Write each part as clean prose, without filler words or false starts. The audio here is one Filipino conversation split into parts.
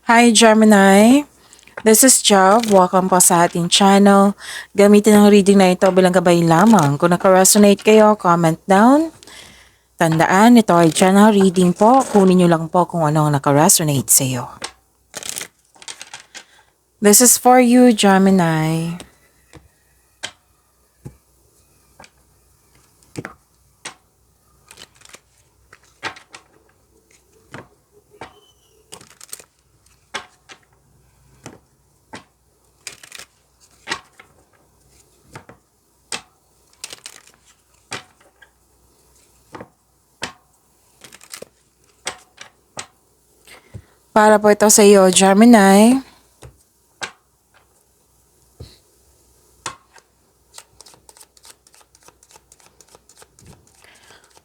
Hi Gemini, this is Job. Welcome po sa ating channel. Gamitin ang reading na ito bilang gabay lamang. Kung naka-resonate kayo, comment down. Tandaan, ito ay channel reading po. Kunin nyo lang po kung ano ang naka-resonate sa iyo. This is for you, Gemini. Para po ito sa iyo, Gemini.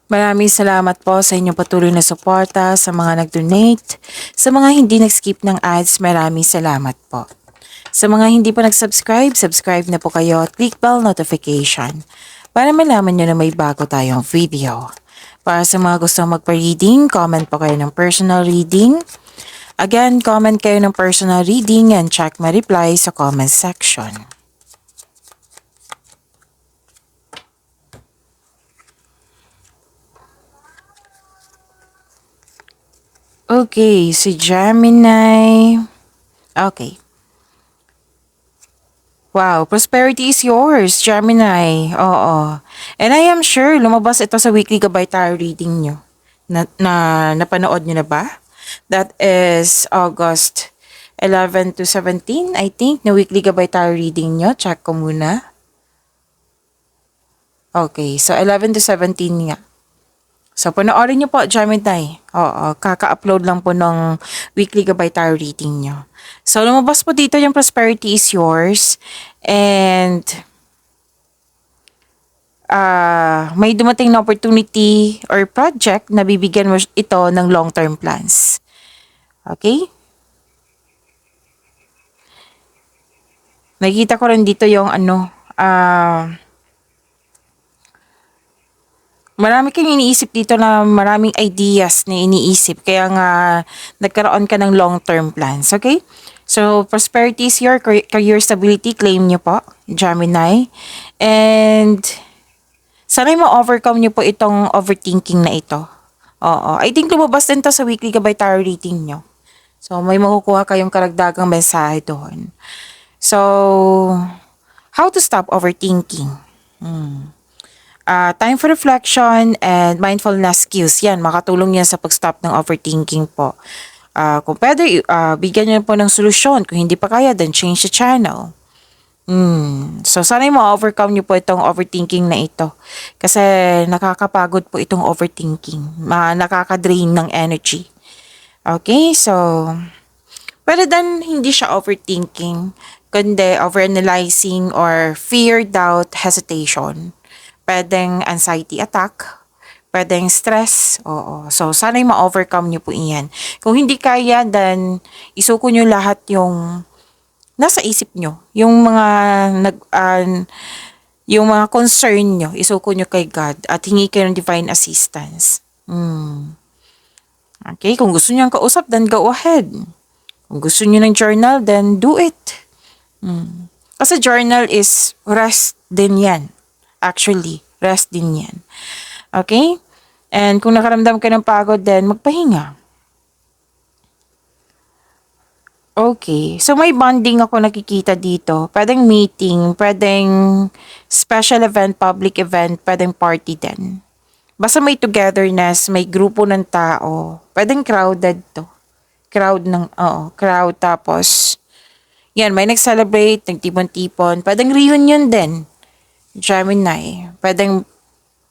Maraming salamat po sa inyong patuloy na suporta, sa mga nag-donate, sa mga hindi nag-skip ng ads, maraming salamat po. Sa mga hindi pa nag-subscribe, subscribe na po kayo at click bell notification para malaman nyo na may bago tayong video. Para sa mga gustong magpa-reading, comment po kayo ng personal reading. Again, comment kayo ng personal reading and check my reply sa comment section. Okay, si Gemini. Okay. Wow, prosperity is yours, Gemini. Oo. And I am sure lumabas ito sa weekly gabay tarot reading nyo. Napanood nyo na ba? That is August 11 to 17, I think, na weekly gabay tarot reading nyo. Check ko muna. Okay, so 11 to 17 nga. So, panoorin nyo po, Gemini. Oo, kaka-upload lang po ng weekly gabay tarot reading nyo. So, lumabas po dito yung prosperity is yours. And, may dumating na opportunity or project na bibigyan mo ito ng long-term plans. Okay? Nakikita ko rin dito yung marami kang iniisip dito na maraming ideas na iniisip. Kaya nga, nagkaroon ka ng long-term plans. Okay? So, prosperity is your career stability. Claim nyo po, Gemini. And, sana'y ma-overcome nyo po itong overthinking na ito. Oo. I think lumabas din to sa weekly gabay tarot reading nyo. So, may makukuha kayong karagdagang mensahe doon. So, how to stop overthinking? Time for reflection and mindfulness skills. Yan, makatulong yan sa pag-stop ng overthinking po. Kung pwede, bigyan nyo po ng solusyon. Kung hindi pa kaya, then change the channel. So, sana ma-overcome nyo po itong overthinking na ito. Kasi nakakapagod po itong overthinking. Nakaka-drain ng energy. Okay, so, pwede din hindi siya overthinking, kundi overanalyzing or fear, doubt, hesitation. Pwedeng anxiety attack, pwedeng stress. Oo. So, sana'y ma-overcome nyo po iyan. Kung hindi kaya, then isuko nyo lahat yung nasa isip nyo. Yung mga concern nyo, isuko nyo kay God at hingi kayo ng divine assistance. Okay, kung gusto nyo ang kausap, then go ahead. Kung gusto nyo ng journal, then do it. Kasi journal is rest din yan. Actually, rest din yan. Okay? And kung nakaramdam ka ng pagod, then magpahinga. Okay. So, may bonding ako nakikita dito. Pwedeng meeting, pwedeng special event, public event, pwedeng party din. Basta may togetherness, may grupo ng tao. Pwedeng crowded to. Crowd. Tapos, yan, may nag-celebrate, nagtipon-tipon. Pwedeng reunion din. Gemini. Pwedeng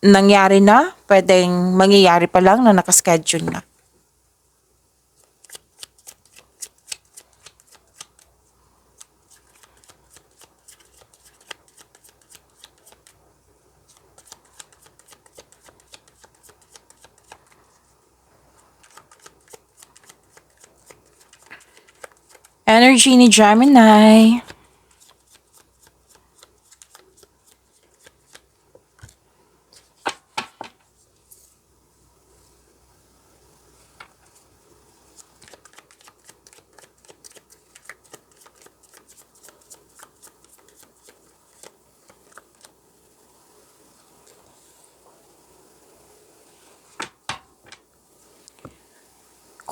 nangyari na, pwedeng mangyayari pa lang na nakaschedule na. Energy ni Gemini.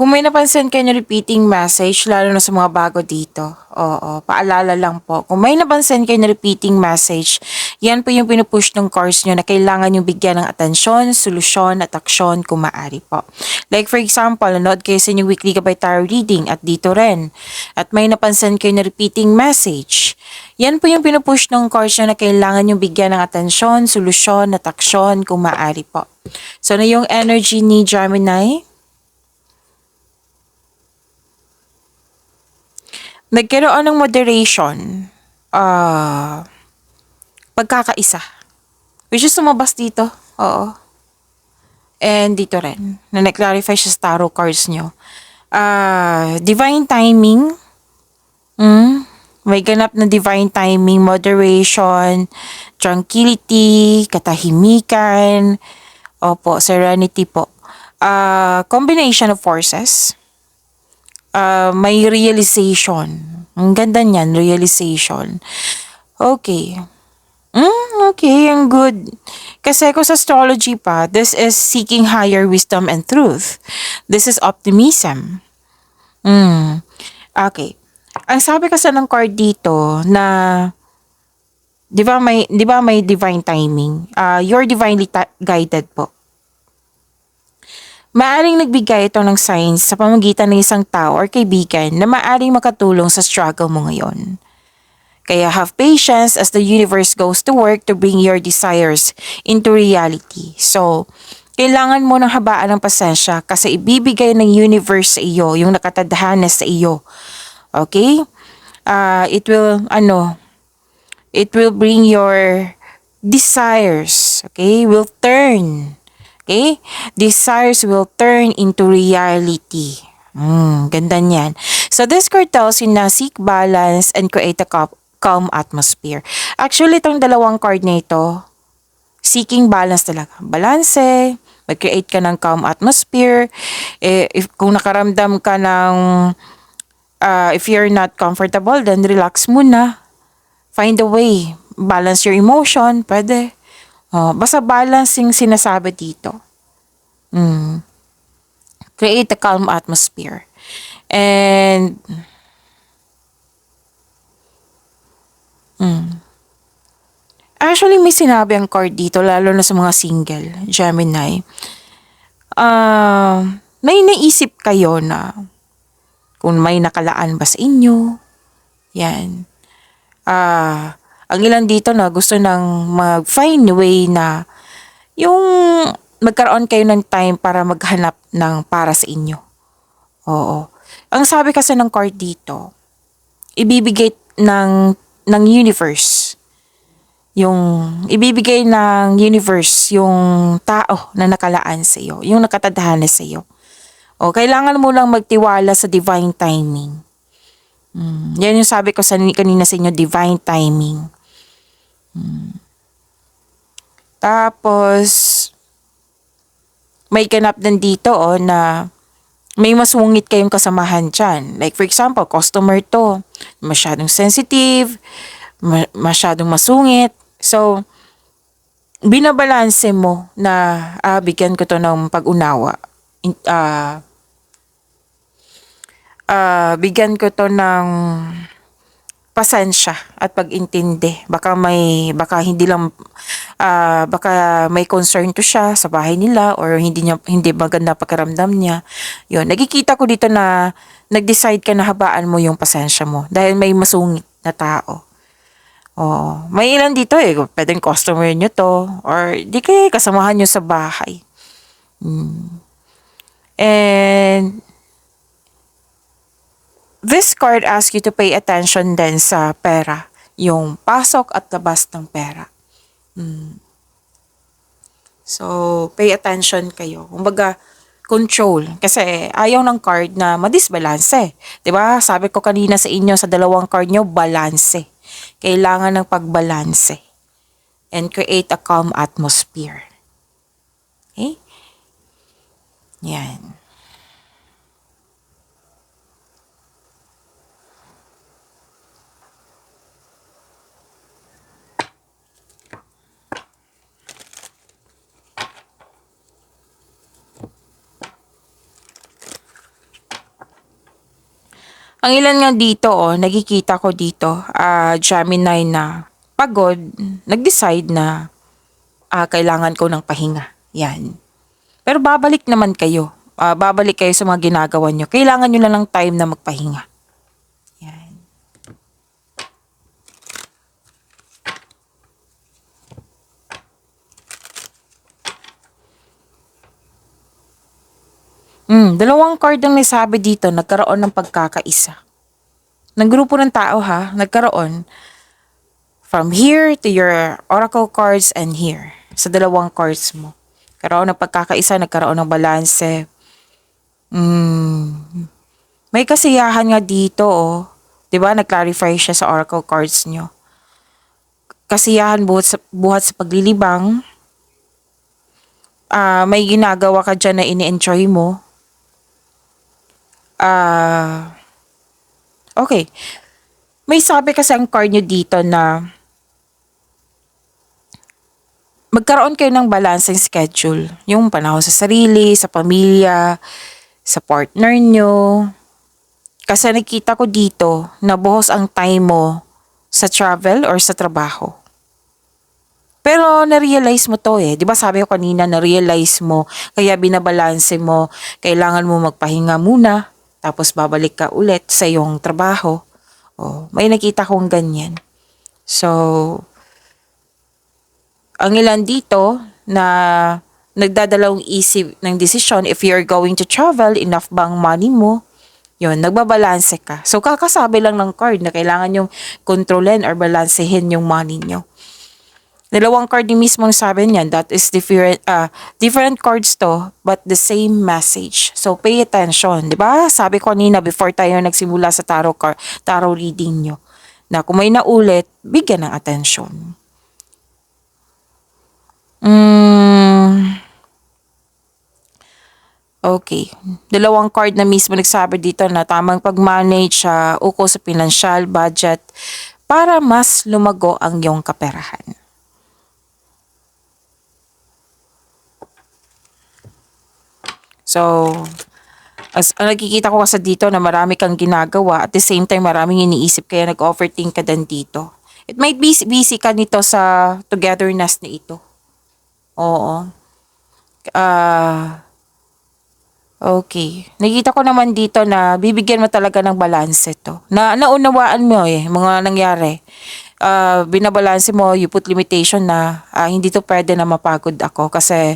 Kung may napansin kayo na repeating message, lalo na sa mga bago dito, oo, paalala lang po. Kung may napansin kayo na repeating message, yan po yung pinupush ng course nyo na kailangan yung bigyan ng atensyon, solusyon at aksyon kung maaari po. Like for example, nanood kayo sa inyong weekly gabay tarot reading at dito rin. At may napansin kayo na repeating message, yan po yung pinupush ng course nyo na kailangan yung bigyan ng atensyon, solusyon at aksyon kung maaari po. So na yung energy ni Gemini, nagkaroon ng moderation, pagkakaisa. Which is sumabas dito, oo. And dito rin, na nag-clarify siya sa tarot cards nyo. Divine timing, may ganap na divine timing, moderation, tranquility, katahimikan, opo, serenity po. Combination of forces, may realization. Ang ganda niyan, realization. Okay. Okay, ang good. Kasi kung sa astrology pa, this is seeking higher wisdom and truth. This is optimism. Okay. Ang sabi kasi ng card dito na 'di ba may divine timing. You're divinely guided po. Maaring nagbigay ito ng signs sa pamamagitan ng isang tao or kaibigan na maaring makatulong sa struggle mo ngayon. Kaya have patience as the universe goes to work to bring your desires into reality. So, kailangan mo ng habaan ng pasensya kasi ibibigay ng universe sa iyo yung nakatadhana sa iyo. Okay? It will bring your desires, okay? Will turn. Okay? Desires will turn into reality. Ganda niyan. So this card tells you na seek balance and create a calm atmosphere. Actually, itong dalawang card na ito, seeking balance talaga. Balanse, mag-create ka ng calm atmosphere. Kung nakaramdam ka ng, if you're not comfortable, then relax muna. Find a way. Balance your emotion, pwede. Basta balance yung sinasabi dito. Create a calm atmosphere. And actually may sinabi ang card dito, lalo na sa mga single, Gemini. May naisip kayo na kung may nakalaan ba sa inyo. Yan. Ang ilan dito na gusto nang mag-find way na yung magkaroon kayo ng time para maghanap ng para sa inyo. Oo. Ang sabi kasi ng card dito, ibibigay ng universe. Ibibigay ng universe yung tao na nakalaan sa iyo, yung nakatadhana sa iyo. O, kailangan mo lang magtiwala sa divine timing. Yan yung sabi ko kanina sa inyo, divine timing. Tapos, may ganap din dito na may masungit kayong kasamahan dyan. Like for example, customer to, masyadong sensitive, masyadong masungit. So, binabalanse mo na bigyan ko to ng pag-unawa. Bigyan ko to ng pasensya at pag-intindi. Baka may concern to siya sa bahay nila or hindi maganda pakiramdam niya. Yun, nakikita ko dito na nag-decide ka na habaan mo yung pasensya mo dahil may masungit na tao. May ilan dito pwedeng customer nyo to or di kayo kasamahan nyo sa bahay. And this card asks you to pay attention din sa pera, yung pasok at labas ng pera. So, pay attention kayo. Kumbaga, control. Kasi ayaw ng card na madisbalanse. 'Di ba? Sabi ko kanina sa inyo sa dalawang card nyo, balanse. Kailangan ng pagbalanse. And create a calm atmosphere. Okay? Yan. Ang ilan nga dito, nakikita ko dito, Gemini na pagod, nag-decide na kailangan ko ng pahinga. Yan. Pero babalik naman kayo. Babalik kayo sa mga ginagawa nyo. Kailangan nyo lang ng time na magpahinga. Yan. Dalawang card ang nasabi dito, nagkaroon ng pagkakaisa. Ng grupo ng tao nagkaroon from here to your oracle cards and here. Sa dalawang cards mo. Karoon ng pagkakaisa, nagkaroon ng balanse. May kasiyahan nga dito, 'Di ba? Nag-clarify siya sa oracle cards nyo. Kasiyahan buhat sa paglilibang. May ginagawa ka dyan na ini-enjoy mo. Okay. May sabi kasi ang card nyo dito na magkaroon kayo ng balancing schedule. Yung panahon sa sarili, sa pamilya, sa partner nyo. Kasi nakita ko dito na buhos ang time mo sa travel or sa trabaho. Pero na-realize mo to 'Di ba sabi ko kanina, na-realize mo, kaya binabalanse mo, kailangan mo magpahinga muna, tapos babalik ka ulit sa iyong trabaho. May nakita kong ganyan. So, ang ilan dito na nagdadalawang isip ng desisyon, if you're going to travel, enough bang money mo? Yun, nagbabalanse ka. So, kakasabi lang ng card na kailangan yung kontrolin or balansehin yung money nyo. Dalawang card ni mismo sabi niyan, that is different cards to, but the same message. So, pay attention, di ba? Sabi ko kanina before tayo nagsimula sa tarot reading nyo, na kung may naulit, bigyan ng attention. Okay. Dalawang card na mismo nagsabi dito na tamang pag-manage ukol sa financial budget para mas lumago ang iyong kaperahan. So, ang nakikita ko kasi dito na marami kang ginagawa, at the same time maraming iniisip, kaya nag-overthink ka din dito. It might be busy ka nito sa togetherness na ito. Oo. Okay. Nakita ko naman dito na bibigyan mo talaga ng balanse to. Na naunawaan mo mga nangyari. Binabalanse mo, you put limitation na hindi to pwede na mapagod ako kasi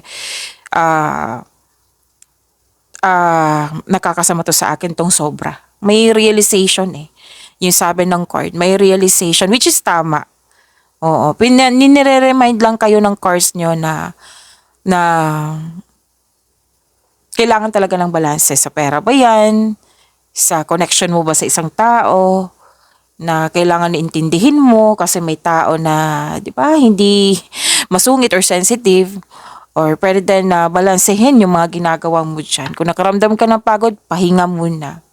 nakakasama to sa akin tong sobra. May realization Yung sabi ng card, may realization, which is tama. Oo. Nire-remind lang kayo ng cards nyo na kailangan talaga ng balanse. Sa pera ba yan? Sa connection mo ba sa isang tao? Na kailangan intindihin mo kasi may tao na, di ba, hindi masungit or sensitive. Or pwede din na balansehin yung mga ginagawa mo dyan. Kung nakaramdam ka ng pagod, pahinga muna.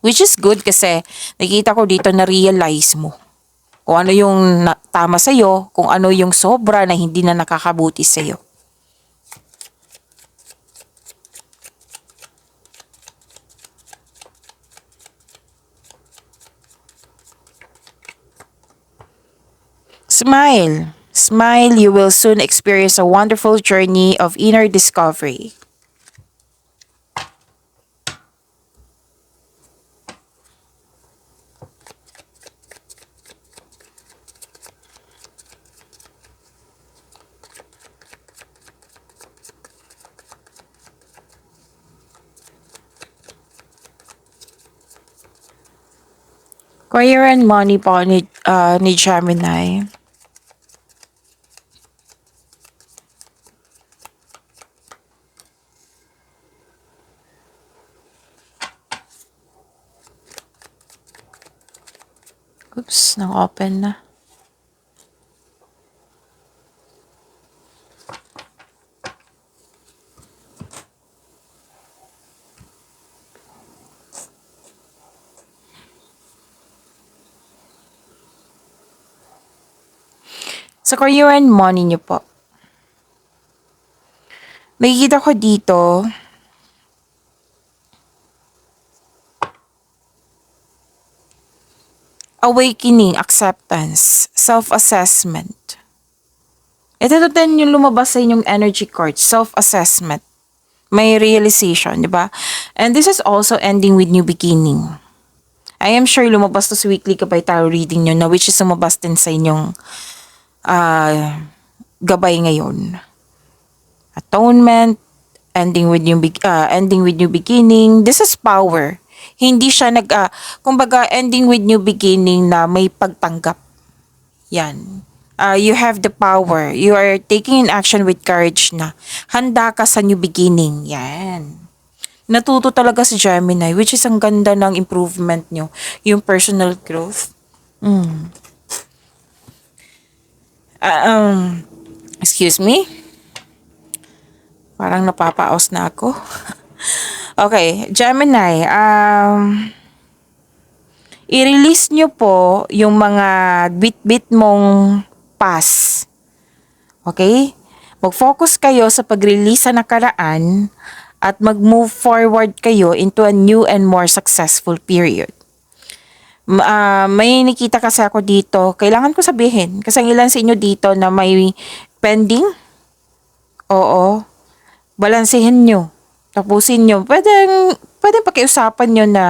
Which is good kasi nakita ko dito na realize mo kung ano yung tama sa'yo, kung ano yung sobra na hindi na nakakabuti sa'yo. Smile. Smile, you will soon experience a wonderful journey of inner discovery. Career and money po ni Gemini. Oops, nang-open na. Sa career and money niyo po. Nakikita ko dito, awakening, acceptance, self-assessment. Ito din yung lumabas sa inyong energy card, self-assessment. May realization, di ba? And this is also ending with new beginning. I am sure lumabas to sa weekly Gabay Tarot reading nyo na which is lumabas din sa inyong gabay ngayon. Atonement, ending with new beginning. This is power. Hindi siya kumbaga ending with new beginning na may pagtanggap. Yan. You have the power. You are taking an action with courage na. Handa ka sa new beginning. Yan. Natuto talaga si Gemini, which is ang ganda ng improvement nyo. Yung personal growth. Excuse me? Parang napapaos na ako. Okay, Gemini, i-release nyo po yung mga bit-bit mong past. Okay? Mag-focus kayo sa pag-release sa nakaraan at mag-move forward kayo into a new and more successful period. May nakita kasi ako dito, kailangan ko sabihin, kasi ang ilan sa inyo dito na may pending, oo, balansehin nyo, tapusin nyo, pwedeng pakiusapan nyo na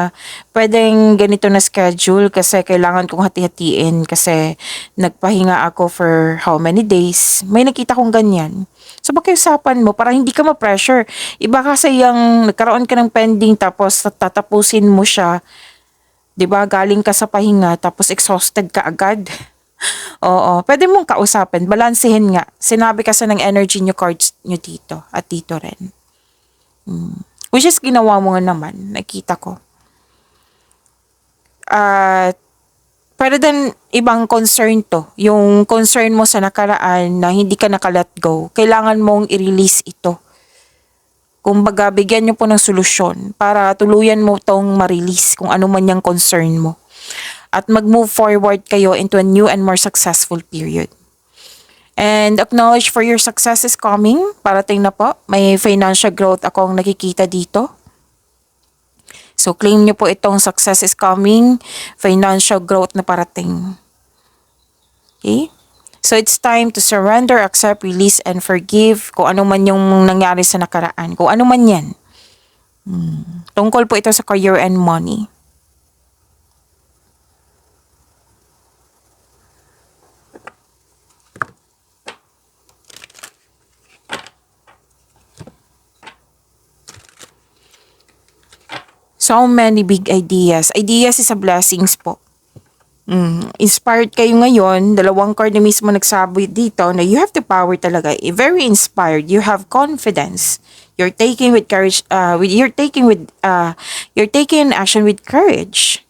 pwedeng ganito na schedule kasi kailangan kong hati-hatiin kasi nagpahinga ako for how many days. May nakita kong ganyan. So pakiusapan mo para hindi ka ma-pressure. Iba kasi yung nagkaroon ka ng pending tapos tatapusin mo siya. 'Di ba? Galing ka sa pahinga tapos exhausted ka agad. Oo, pwede mong kausapin, balansehin nga. Sinabi kasi ng energy nyo cards nyo dito at dito rin. Which is ginawa mo nga naman, nakita ko. At pwede din ibang concern to. Yung concern mo sa nakaraan na hindi ka naka-let go, kailangan mong i-release ito. Kumbaga, bigyan nyo po ng solusyon para tuluyan mo tong ma-release kung ano man yung concern mo. At mag-move forward kayo into a new and more successful period. And acknowledge for your success is coming. Parating na po. May financial growth akong nakikita dito. So, claim nyo po itong success is coming. Financial growth na parating. Okay? So, it's time to surrender, accept, release, and forgive kung ano man yung nangyari sa nakaraan. Kung ano man yan. Tungkol po ito sa career and money. So many big ideas. Ideas is a blessings po. Inspired kayo ngayon. Dalawang card na mismo nagsabi dito na you have the power talaga. Very inspired. You have confidence. You're taking with courage. You're taking action with courage.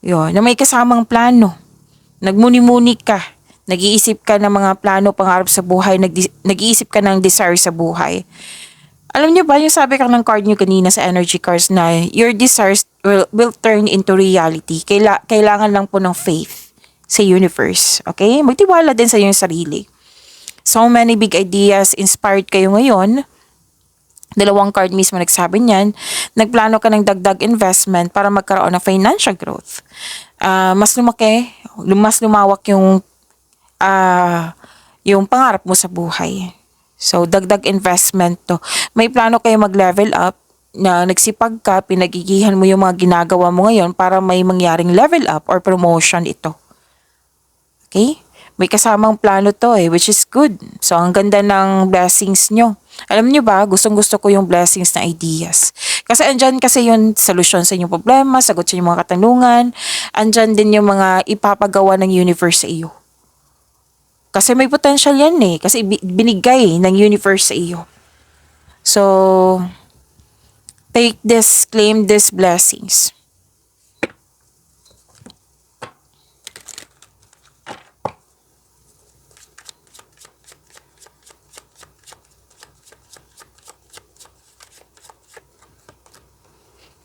Yun, na may kasamang plano. Nagmuni-muni ka. Nag-iisip ka ng mga plano, pangarap sa buhay. Nag-iisip ka ng desire sa buhay. Alam niyo ba, yung sabi ka ng card niyo kanina sa energy cards na your desires will turn into reality. Kailangan lang po ng faith sa universe. Okay? Magtiwala din sa iyong sarili. So many big ideas, inspired kayo ngayon. Dalawang card mismo nagsabi niyan. Nagplano ka ng dagdag investment para magkaroon ng financial growth. Mas lumaki, mas lumawak yung pangarap mo sa buhay. So, dagdag investment to. May plano kayo mag-level up na nagsipag ka, pinagigihan mo yung mga ginagawa mo ngayon para may mangyaring level up or promotion ito. Okay? May kasamang plano to which is good. So, ang ganda ng blessings nyo. Alam nyo ba, gustong-gusto ko yung blessings na ideas. Kasi andyan kasi yung solusyon sa inyong problema, sagot sa inyong mga katanungan, andyan din yung mga ipapagawa ng universe sa iyo. Kasi may potential yan kasi binigay ng universe sa iyo. So, take this, claim these blessings.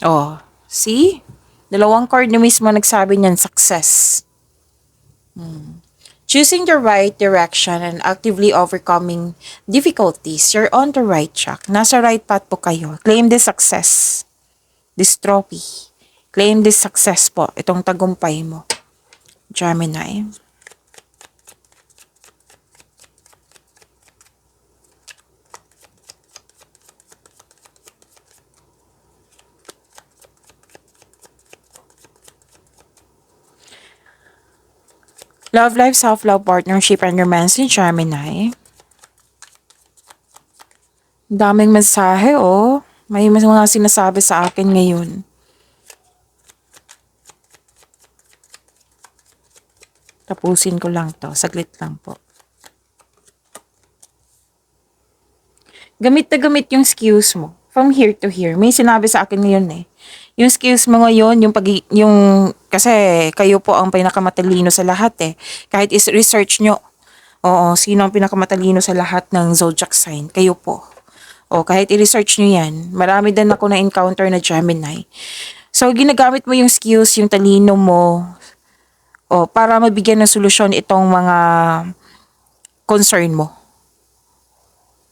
Oh, see? Dalawang card na mismo nagsabi niyan, success. Choosing the right direction and actively overcoming difficulties, you're on the right track. Nasa right path po kayo. Claim this success. This trophy. Claim this success po. Itong tagumpay mo. Gemini. Love life, self-love, partnership, and romance in Gemini. Daming mensahe, oh. May mga sinasabi sa akin ngayon. Tapusin ko lang to. Saglit lang po. Gamit na gamit yung skills mo. From here to here. May sinabi sa akin ngayon eh. Yung skills mo ngayon, kasi kayo po ang pinakamatalino sa lahat eh. Kahit is-research nyo, oo, sino ang pinakamatalino sa lahat ng zodiac sign? Kayo po. O, kahit i-research nyo yan, marami din ako na-encounter na Gemini. So, ginagamit mo yung skills, yung talino mo, para mabigyan ng solusyon itong mga concern mo.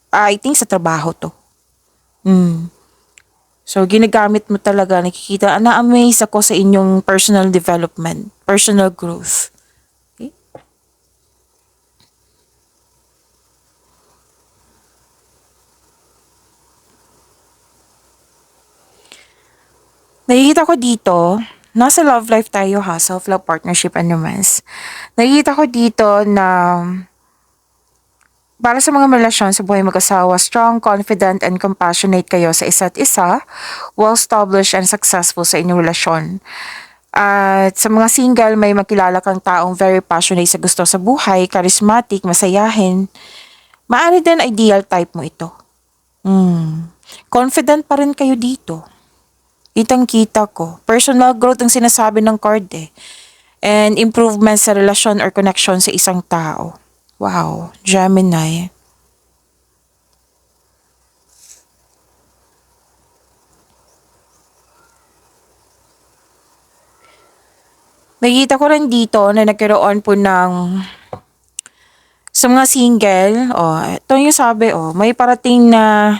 I think sa trabaho to. So, ginagamit mo talaga, nakikita, na-amaze ako sa inyong personal development, personal growth. Okay? Nakikita ko dito, nasa love life tayo ha, self-love, partnership, and romance. Nakikita ko dito na para sa mga relasyon sa buhay mag-asawa, strong, confident, and compassionate kayo sa isa't isa, well-established and successful sa inyong relasyon. At sa mga single, may makilala kang taong very passionate sa gusto sa buhay, charismatic, masayahin. Maaari din ideal type mo ito. Confident pa rin kayo dito. Kitang-kita ko. Personal growth ang sinasabi ng card eh. And improvement sa relasyon or connection sa isang tao. Wow, Gemini. Nakita ko rin dito na nagkaroon po ng sa mga single, ito yung sabi, may parating na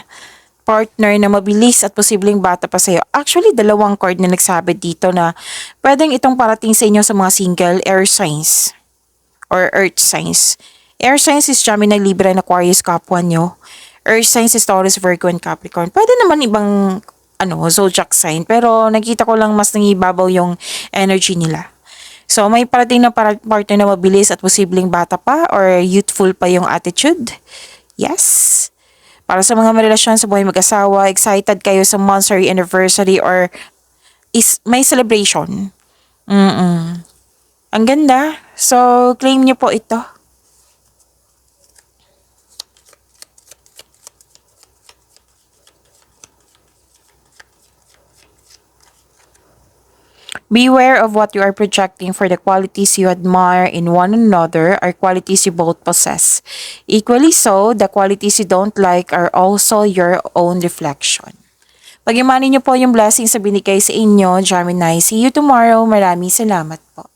partner na mabilis at posibleng bata pa sa'yo. Actually, dalawang card na nagsabi dito na pwedeng itong parating sa inyo sa mga single air signs or earth signs. Air signs is Gemini, Libra, and Aquarius, kapwa nyo. Earth signs is Taurus, Virgo, and Capricorn. Pwede naman ibang zodiac sign, pero nakita ko lang mas nangibabaw yung energy nila. So, may parating na partner na mabilis at posibleng bata pa or youthful pa yung attitude. Yes. Para sa mga relasyon sa buhay mag-asawa, excited kayo sa monthsary anniversary or may celebration. Ang ganda. So, claim nyo po ito. Beware of what you are projecting, for the qualities you admire in one another are qualities you both possess. Equally so, the qualities you don't like are also your own reflection. Pag-imanin niyo po yung blessings sa binigay sa inyo, Gemini. See you tomorrow. Maraming salamat po.